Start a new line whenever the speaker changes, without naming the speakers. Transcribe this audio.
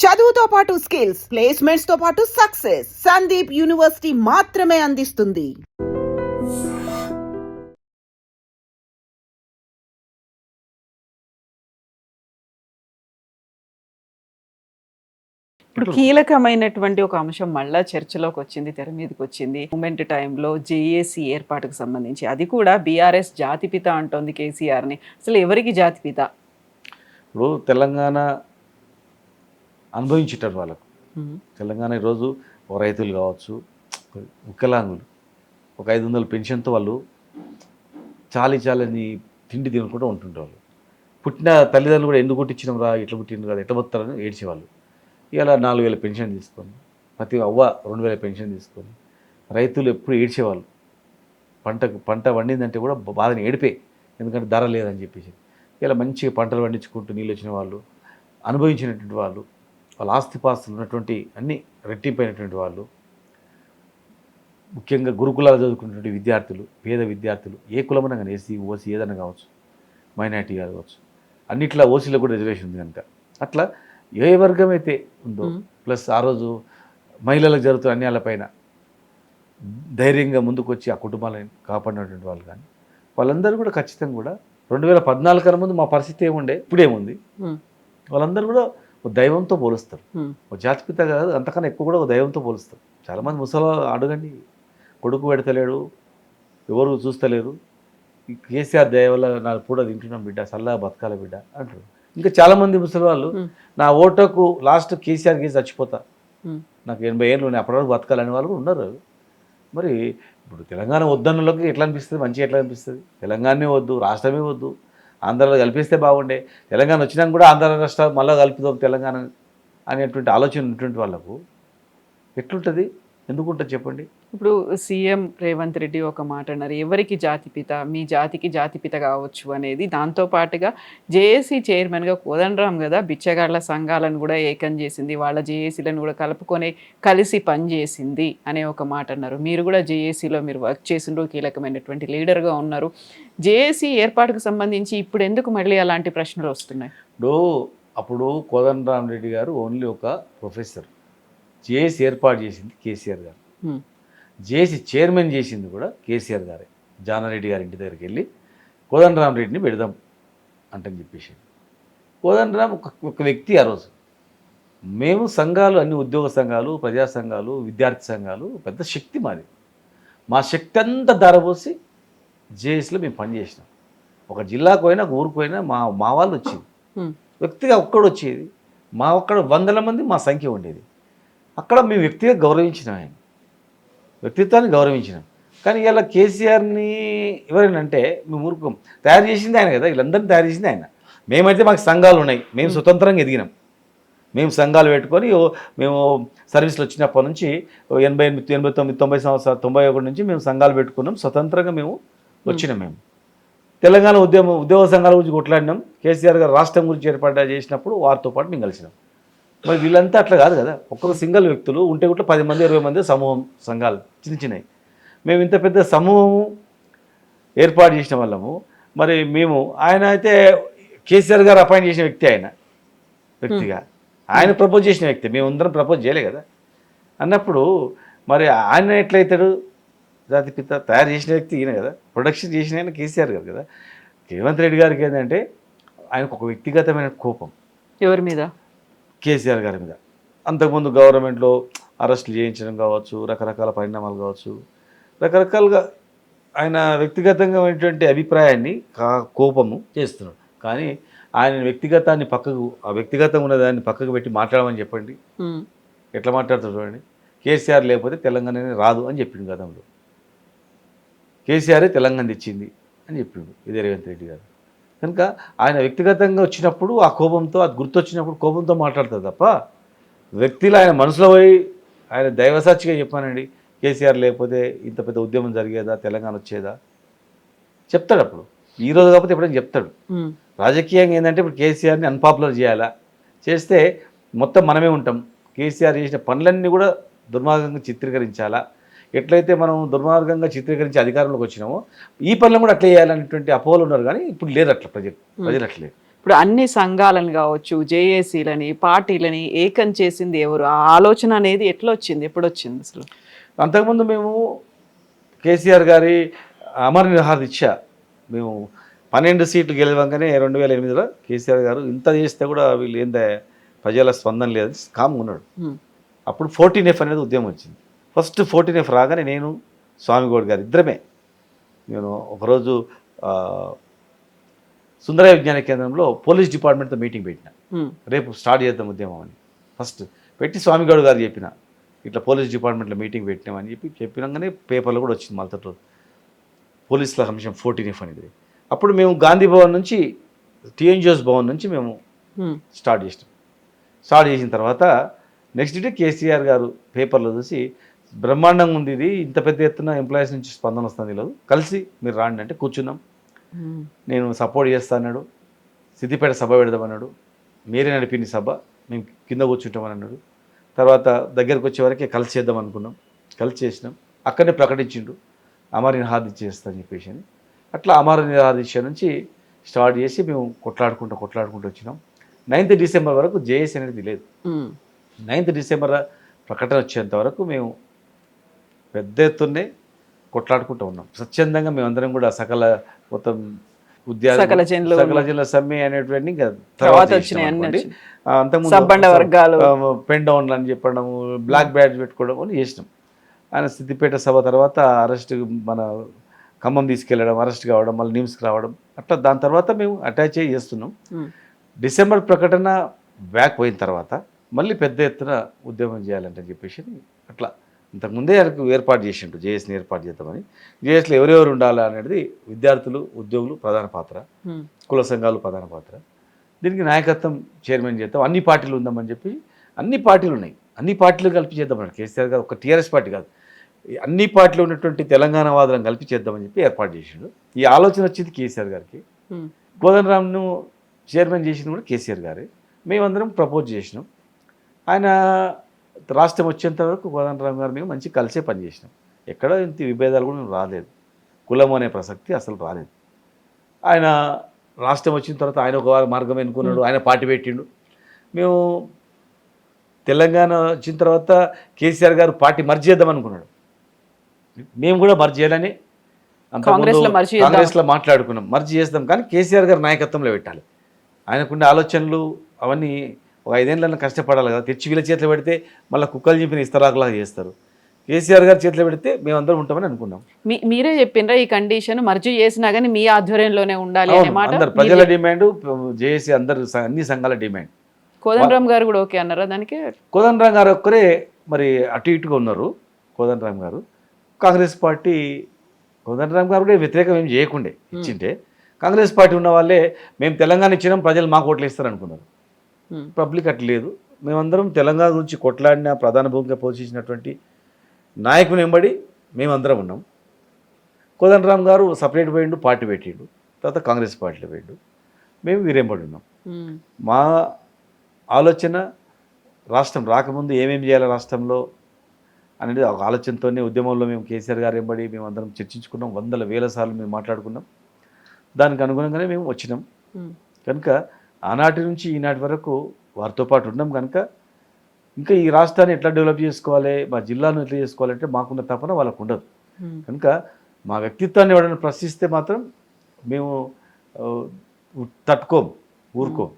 చదువుతో పాటు skills, placements తో పాటు సక్సెస్ సందీప్ యూనివర్సిటీ మాత్రమే అందిస్తుంది.
ఇప్పుడు కీలకమైనటువంటి ఒక అంశం మళ్ళా చర్చలోకి వచ్చింది, తెర మీదకి వచ్చింది. మూమెంట్ టైంలో జేఏసీ ఏర్పాటుకు సంబంధించి, అది కూడా బీఆర్ఎస్ జాతిపిత అంటోంది కేసీఆర్ని. అసలు ఎవరికి జాతిపిత?
ఇప్పుడు తెలంగాణ అనుభవించేటారు వాళ్ళకు. తెలంగాణ ఈరోజు ఒక రైతులు కావచ్చు, వికలాంగులు, ఒక 500 పెన్షన్తో వాళ్ళు చాలని తిండి తినకుండా ఉంటుండే వాళ్ళు. పుట్టిన తల్లిదండ్రులు కూడా ఎందుకు పుట్టించినాం రా, ఇట్లా పుట్టిన కదా, ఎట్లా పోతారని ఏడ్చేవాళ్ళు. ఇలా 4000 పెన్షన్ తీసుకొని, ప్రతి అవ్వ 2000 పెన్షన్ తీసుకొని, రైతులు ఎప్పుడు ఏడ్చేవాళ్ళు. పంట వండిందంటే కూడా బాధని ఏడిపే, ఎందుకంటే ధర లేదని చెప్పేసి. ఇలా మంచిగా పంటలు పండించుకుంటూ నీళ్ళు వచ్చిన వాళ్ళు, అనుభవించినటువంటి వాళ్ళు, వాళ్ళ ఆస్తిపాస్తులు ఉన్నటువంటి అన్నీ రెట్టింపైనటువంటి వాళ్ళు, ముఖ్యంగా గురుకులాలు చదువుకున్నటువంటి విద్యార్థులు, పేద విద్యార్థులు, ఏ కులమైనా కానీ, ఎస్సీ ఓసీ ఏదైనా కావచ్చు, మైనార్టీ కావచ్చు, అన్నిట్లా ఓసీలో కూడా రిజర్వేషన్ ఉంది కనుక అట్లా ఏ వర్గం అయితే ఉందో, ప్లస్ ఆ రోజు మహిళలకు జరుగుతున్న అన్యాయాలపైన ధైర్యంగా ముందుకు వచ్చి ఆ కుటుంబాలను కాపాడినటువంటి వాళ్ళు కానీ వాళ్ళందరూ కూడా ఖచ్చితంగా కూడా 2014 కన్నా ముందు మా పరిస్థితి ఏముండే, ఇప్పుడేముంది, వాళ్ళందరూ కూడా ఒక దైవంతో పోలుస్తారు. ఒక జాతిపిత కాదు, అంతకన్నా ఎక్కువ కూడా ఒక దైవంతో పోలుస్తారు. చాలామంది ముసలి అడగండి, కొడుకు పెడతలేడు, ఎవరు చూస్తలేరు, ఈ కేసీఆర్ దయ వల్ల నాకు కూడా తింటున్నాం బిడ్డ, చల్లగా బతకాల బిడ్డ అంటారు. ఇంకా చాలామంది ముసలి వాళ్ళు నా ఓటుకు లాస్ట్ కేసీఆర్ గీసి చచ్చిపోతా, నాకు 80 ఏళ్ళు అప్పటి వరకు బతకాలని వాళ్ళు కూడా ఉన్నారు. మరి ఇప్పుడు తెలంగాణ వద్దన్నలోకి ఎట్లా అనిపిస్తుంది, మంచిగా ఎట్లా అనిపిస్తుంది? తెలంగాణనే వద్దు, రాష్ట్రమే వద్దు, ఆంధ్రలో కలిపిస్తే బాగుండే, తెలంగాణ వచ్చినాక కూడా ఆంధ్ర రాష్ట్రం మళ్ళీ కలుపుదాం తెలంగాణ అనేటువంటి ఆలోచన ఉన్నటువంటి వాళ్ళకు ఎట్లుంటుంది, ఎందుకుంటుంది చెప్పండి?
ఇప్పుడు సీఎం రేవంత్ రెడ్డి ఒక మాట అన్నారు, ఎవరికి జాతిపిత, మీ జాతికి జాతిపిత కావచ్చు అనేది. దాంతోపాటుగా జేఏసీ చైర్మన్గా కోదండరాం కదా బిచ్చగాళ్ల సంఘాలను కూడా ఏకం చేసింది, వాళ్ళ జేఏసీలను కూడా కలుపుకొని కలిసి పనిచేసింది అనే ఒక మాట అన్నారు. మీరు కూడా జేఏసీలో మీరు వర్క్ చేసిండ్రు, కీలకమైనటువంటి లీడర్గా ఉన్నారు. జేఏసీ ఏర్పాటుకు సంబంధించి ఇప్పుడు ఎందుకు మళ్ళీ అలాంటి ప్రశ్నలు వస్తున్నాయి?
అప్పుడు కోదండరాం రెడ్డి గారు ఓన్లీ ఒక ప్రొఫెసర్, జేఏసీ ఏర్పాటు చేసింది కేసీఆర్ గారు, జేఏసీ చైర్మన్ చేసింది కూడా కేసీఆర్ గారే. జానారెడ్డి గారి ఇంటి దగ్గరికి వెళ్ళి కోదండరాం రెడ్డిని పెడదాం అంటని చెప్పేసి, కోదండరాం ఒక వ్యక్తి. ఆ రోజు మేము సంఘాలు, అన్ని ఉద్యోగ సంఘాలు, ప్రజా సంఘాలు, విద్యార్థి సంఘాలు, పెద్ద శక్తి మాది. మా శక్తి అంతా ధారపోసి జేఏసీలో మేము పనిచేసినాం. ఒక జిల్లాకు పోయినా, ఒక ఊరికి పోయినా మా వాళ్ళు వచ్చేది, వ్యక్తిగా ఒక్కడు వచ్చేది, మా ఒక్కడ 100 మంది మా సంఖ్య ఉండేది. అక్కడ మేము వ్యక్తిగా గౌరవించినాం, ఆయన వ్యక్తిత్వాన్ని గౌరవించినాం. కానీ ఇలా కేసీఆర్ని ఎవరైనా అంటే మేము ఊరుకోం, తయారు చేసింది ఆయన కదా, వీళ్ళందరినీ తయారు చేసింది ఆయన. మేమైతే మాకు సంఘాలు ఉన్నాయి, మేము స్వతంత్రంగా ఎదిగినాం, మేము సంఘాలు పెట్టుకొని మేము సర్వీసులు వచ్చినప్పటి నుంచి 88, 89, 90 సంవత్సరాలు, 91 నుంచి మేము సంఘాలు పెట్టుకున్నాం, స్వతంత్రంగా మేము వచ్చినాం. మేము తెలంగాణ ఉద్యోగ సంఘాల గురించి కొట్లాడినాం. కేసీఆర్ గారు రాష్ట్రం గురించి ఏర్పాటు చేసినప్పుడు వారితో పాటు మేము కలిసినాం. మరి వీళ్ళంతా అట్లా కాదు కదా, ఒక్కొక్క సింగిల్ వ్యక్తులు ఉంటే కూడా 10 మంది 20 మంది సమూహం, సంఘాలు చిన్నవి. మేము ఇంత పెద్ద సమూహము ఏర్పాటు చేసిన వాళ్ళము. మరి మేము ఆయన అయితే కేసీఆర్ గారు అపాయింట్ చేసిన వ్యక్తి, ఆయన వ్యక్తిగా ఆయన ప్రపోజ్ చేసిన వ్యక్తి, మేము అందరం ప్రపోజ్ చేయలే కదా అన్నప్పుడు మరి ఆయన ఎట్లయితాడు జాతిపిత? తయారు చేసిన వ్యక్తి ఈయన కదా, ప్రొడక్షన్ చేసిన ఆయన కేసీఆర్ గారు కదా. రేవంత్ రెడ్డి గారికి ఏంటంటే ఆయనకు ఒక వ్యక్తిగతమైన కోపం
ఎవరి మీద? కేసీఆర్
గారి మీద. అంతకుముందు గవర్నమెంట్లో అరెస్టులు చేయించడం కావచ్చు, రకరకాల పరిణామాలు కావచ్చు, రకరకాలుగా ఆయన వ్యక్తిగతంగా ఉన్నటువంటి అభిప్రాయాన్ని కోపము చేస్తున్నాడు. కానీ ఆయన వ్యక్తిగతాన్ని పక్కకు, ఆ వ్యక్తిగతంగా ఉన్నదాన్ని పక్కకు పెట్టి మాట్లాడమని చెప్పండి, ఎట్లా మాట్లాడుతాడు చూడండి. కేసీఆర్ లేకపోతే తెలంగాణ రాదు అని చెప్పిండు గతంలో, కేసీఆరే తెలంగాణ తెచ్చింది అని చెప్పిండు ఇదే రేవంత్ రెడ్డి గారు. కనుక ఆయన వ్యక్తిగతంగా వచ్చినప్పుడు ఆ కోపంతో, అది గుర్తొచ్చినప్పుడు కోపంతో మాట్లాడతారు తప్ప వ్యక్తిలో ఆయన మనసులో పోయి ఆయన దైవసాక్షిగా చెప్పానండి, కేసీఆర్ లేకపోతే ఇంత పెద్ద ఉద్యమం జరిగేదా, తెలంగాణ వచ్చేదా చెప్తాడు. అప్పుడు ఈరోజు కాకపోతే ఎప్పుడైనా చెప్తాడు. రాజకీయంగా ఏంటంటే ఇప్పుడు కేసీఆర్ని అన్పాపులర్ చేయాలా, చేస్తే మొత్తం మనమే ఉంటాం, కేసీఆర్ చేసిన పనులన్నీ కూడా దుర్మార్గంగా చిత్రీకరించాలా, ఎట్లయితే మనం దుర్మార్గంగా చిత్రీకరించి అధికారంలోకి వచ్చినామో ఈ పనులు కూడా అట్లా చేయాలనేటువంటి అపోహలు ఉన్నారు. కానీ ఇప్పుడు లేరు అట్లా, ప్రజలు అట్లేదు.
ఇప్పుడు అన్ని సంఘాలను కావచ్చు, జేఏసీలని, పార్టీలని ఏకం చేసింది ఎవరు? ఆ ఆలోచన అనేది ఎట్లా వచ్చింది, ఎప్పుడు వచ్చింది అసలు?
అంతకుముందు మేము కేసీఆర్ గారి అమర నిరాహార దీక్ష మేము 12 సీట్లు గెలవంగానే 2008లో కేసీఆర్ గారు ఇంత చేస్తే కూడా వీళ్ళు ఏందా ప్రజల స్పందన లేదు, కామ్గా ఉన్నాడు. అప్పుడు 14F అనేది ఉద్యమం వచ్చింది. ఫస్ట్ 14F రాగానే నేను స్వామిగౌడ్ గారు ఇద్దరమే నేను ఒకరోజు సుందరయ్య విజ్ఞాన కేంద్రంలో పోలీస్ డిపార్ట్మెంట్తో మీటింగ్ పెట్టిన, రేపు స్టార్ట్ చేద్దాం ఉద్యమం అని. ఫస్ట్ పెట్టి స్వామిగౌడ్ గారు చెప్పిన, ఇట్లా పోలీస్ డిపార్ట్మెంట్లో మీటింగ్ పెట్టినామని చెప్పినాగానే పేపర్లో కూడా వచ్చింది మళ్ళీ పోలీసుల కమిషన్ 14F అనేది. అప్పుడు మేము గాంధీ భవన్ నుంచి టీఎన్జిఓస్ భవన్ నుంచి మేము స్టార్ట్ చేసినాం. స్టార్ట్ చేసిన తర్వాత నెక్స్ట్ డే కేసీఆర్ గారు పేపర్లో చూసి బ్రహ్మాండంగా ఉంది, ఇది ఇంత పెద్ద ఎత్తున ఎంప్లాయీస్ నుంచి స్పందన వస్తుంది, లేదు కలిసి మీరు రాండి అంటే కూర్చున్నాం. నేను సపోర్ట్ చేస్తా అన్నాడు. సిద్దిపేట సభ పెడదామన్నాడు. మీరే నడిపింది సభ, మేము కింద కూర్చుంటామని అన్నాడు. తర్వాత దగ్గరకు వచ్చే వరకే కలిసి చేద్దాం అనుకున్నాం, కలిసి చేసినాం. అక్కడనే ప్రకటించిండు అమర నిరాహార దీక్ష చేస్తా అని చెప్పేసి. అట్లా అమర నిరాహార దీక్ష నుంచి స్టార్ట్ చేసి మేము కొట్లాడుకుంటూ వచ్చినాం. 9th డిసెంబర్ వరకు జేఏసీ అనేది లేదు. 9th డిసెంబర్ ప్రకటన వచ్చేంత వరకు మేము పెద్ద ఎత్తున్నే కొట్లాడుకుంటూ ఉన్నాం. స్వచ్ఛందంగా మేమందరం కూడా సకల మొత్తం
సకల
జిల్లా సమ్మె అనేటువంటి పెన్ డౌన్లు అని చెప్పడము, బ్లాక్ బ్యాడ్జ్ పెట్టుకోవడం అని చేసినాం. ఆయన సిద్దిపేట సభ తర్వాత అరెస్ట్, మన ఖమ్మం తీసుకెళ్ళడం, అరెస్ట్ కావడం, మళ్ళీ నిమ్స్కి రావడం, అట్లా దాని తర్వాత మేము అటాచ్ చేస్తున్నాం. డిసెంబర్ ప్రకటన బ్యాక్ పోయిన తర్వాత మళ్ళీ పెద్ద ఎత్తున ఉద్యమం చేయాలంటే చెప్పేసి అట్లా ఇంతకుముందే ఏర్పాటు చేసిండు, జేఏసీని ఏర్పాటు చేద్దామని. జేఏసీలో ఎవరెవరు ఉండాలి అనేది విద్యార్థులు, ఉద్యోగులు ప్రధాన పాత్ర, కుల సంఘాలు ప్రధాన పాత్ర. దీనికి నాయకత్వం చైర్మన్ చేద్దాం, అన్ని పార్టీలు ఉందామని చెప్పి, అన్ని పార్టీలు ఉన్నాయి, అన్ని పార్టీలు కలిపి చేద్దామని కేసీఆర్ గారు, ఒక టీఆర్ఎస్ పార్టీ కాదు, అన్ని పార్టీలు ఉన్నటువంటి తెలంగాణ వాదులను కలిపి చేద్దామని చెప్పి ఏర్పాటు చేసిండు. ఈ ఆలోచన వచ్చింది కేసీఆర్ గారికి. కోదండరామ్ను చైర్మన్ చేసింది కూడా కేసీఆర్ గారే. మేమందరం ప్రపోజ్ చేసినాం. ఆయన రాష్ట్రం వచ్చేంత వరకు కోదండరామ్ గారు మేము మంచి కలిసే పనిచేసినాం. ఎక్కడ ఇంత విభేదాలు కూడా మేము రాలేదు, కులం అనే ప్రసక్తి అసలు రాలేదు. ఆయన రాష్ట్రం వచ్చిన తర్వాత ఆయన ఒక మార్గం ఎన్నుకున్నాడు, ఆయన పార్టీ పెట్టిండు. మేము తెలంగాణ వచ్చిన తర్వాత కేసీఆర్ గారు పార్టీ మర్జ్ చేద్దాం అనుకున్నాడు, మేము కూడా మర్జ్ చేయాలని కాంగ్రెస్లో మాట్లాడుకున్నాం, మర్జ్ చేద్దాం కానీ కేసీఆర్ గారు నాయకత్వంలో పెట్టాలి. ఆయనకున్న ఆలోచనలు అవన్నీ ఒక 5 ఏళ్ళన్నా కష్టపడాలి కదా. తెచ్చి వీళ్ళ చేతిలో పెడితే మళ్ళీ కుక్కలు చెప్పిన ఇస్తరాకులాగా చేస్తారు. కేసీఆర్ గారి చేతిలో పెడితే మేమందరం ఉంటామని అనుకున్నాం.
మీరే చెప్పిండ్రా ఈ కండిషన్ మర్జీ చేసినా కానీ మీ ఆధ్వర్యంలోనే ఉండాలి అన్నమాట.
అందరు ప్రజల డిమాండ్, జేఏసీ అందరు అన్ని సంఘాల డిమాండ్.
కోదండరామ్ గారు కూడా ఓకే అన్నారా దానికి?
కోదండరామ్ గారు ఒక్కరే మరి అటు ఇటుగా ఉన్నారు. కోదండరామ్ గారు కాంగ్రెస్ పార్టీ, కోదండరామ్ గారు కూడా వ్యతిరేకం ఏం చేయకుండే ఇచ్చింటే, కాంగ్రెస్ పార్టీ ఉన్న వాళ్ళే మేము తెలంగాణ ఇచ్చినాం ప్రజలు మాకు ఓట్లు ఇస్తారు అనుకున్నారు. పబ్లిక్ అట్లా లేదు. మేమందరం తెలంగాణ గురించి కొట్లాడిన, ప్రధాన భూమిక పోషించినటువంటి నాయకుని వెంబడి మేమందరం ఉన్నాం. కోదండరామ్ గారు సపరేట్ పోయిండు, పార్టీ పెట్టిండు, తర్వాత కాంగ్రెస్ పార్టీలో పోయిండు, మేము వీరెంబడి ఉన్నాం. మా ఆలోచన రాష్ట్రం రాకముందు ఏమేమి చేయాలి రాష్ట్రంలో అనేది ఒక ఆలోచనతోనే ఉద్యమంలో మేము కేసీఆర్ గారు వెంబడి మేమందరం చర్చించుకున్నాం. 100,000 సార్లు మేము మాట్లాడుకున్నాం. దానికి అనుగుణంగానే మేము వచ్చినాం. కనుక ఆనాటి నుంచి ఈనాటి వరకు వారితో పాటు ఉన్నాం. కనుక ఇంకా ఈ రాష్ట్రాన్ని ఎట్లా డెవలప్ చేసుకోవాలి, మా జిల్లాను ఎట్లా చేసుకోవాలంటే మాకున్న తపన వాళ్ళకు ఉండదు. కనుక మా వ్యక్తిత్వాన్ని ఎవరైనా ప్రశ్నిస్తే మాత్రం మేము తట్టుకోం, ఊరుకోం.